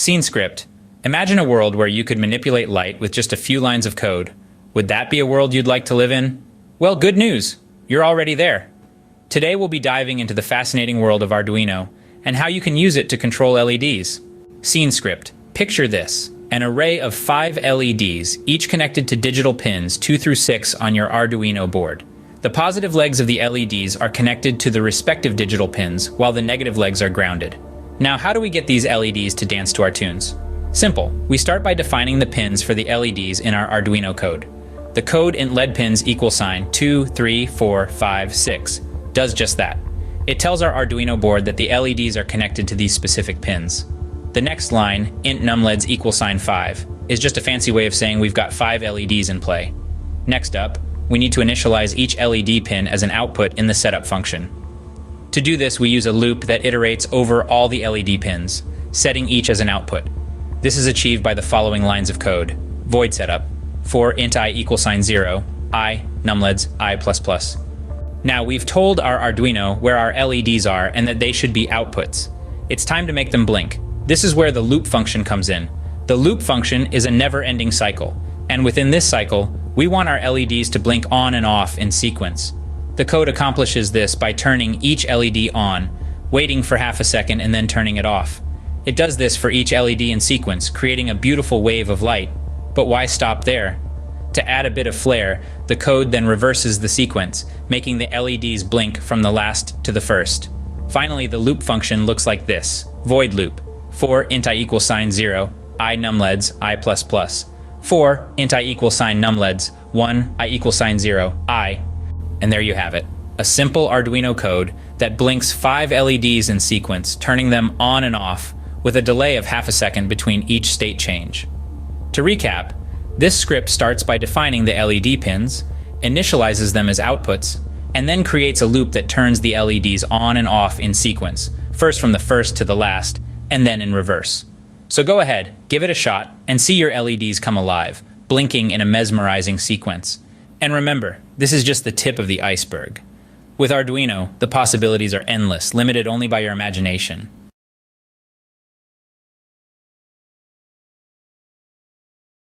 Scene script. Imagine a world where you could manipulate light with just a few lines of code. Would that be a world you'd like to live in? Well, good news. You're already there. Today we'll be diving into the fascinating world of Arduino and how you can use it to control LEDs. Scene script. Picture this. An array of 5 LEDs, each connected to digital pins 2 through 6 on your Arduino board. The positive legs of the LEDs are connected to the respective digital pins, while the negative legs are grounded. Now, how do we get these LEDs to dance to our tunes? Simple. We start by defining the pins for the LEDs in our Arduino code. The code in LED pins =2, 3, 4, 5, 6 does just that. It tells our Arduino board that the LEDs are connected to these specific pins. The next line, int numLEDs =5, is just a fancy way of saying we've got 5 LEDs in play. Next up, we need to initialize each LED pin as an output in the setup function. To do this, we use a loop that iterates over all the LED pins, setting each as an output. This is achieved by the following lines of code. Void setup, for int I =0, I, numLEDs, I++. Now, we've told our Arduino where our LEDs are and that they should be outputs. It's time to make them blink. This is where the loop function comes in. The loop function is a never-ending cycle, and within this cycle, we want our LEDs to blink on and off in sequence. The code accomplishes this by turning each LED on, waiting for half a second and then turning it off. It does this for each LED in sequence, creating a beautiful wave of light. But why stop there? To add a bit of flair, the code then reverses the sequence, making the LEDs blink from the last to the first. Finally, the loop function looks like this. Void loop. For int I =0, I numLEDs, I++. For int I numLEDs, 1, I =0, I. And there you have it. A simple Arduino code that blinks 5 LEDs in sequence, turning them on and off, with a delay of half a second between each state change. To recap, this script starts by defining the LED pins, initializes them as outputs, and then creates a loop that turns the LEDs on and off in sequence, first from the first to the last, and then in reverse. So go ahead, give it a shot, and see your LEDs come alive, blinking in a mesmerizing sequence. And remember, this is just the tip of the iceberg. With Arduino, the possibilities are endless, limited only by your imagination.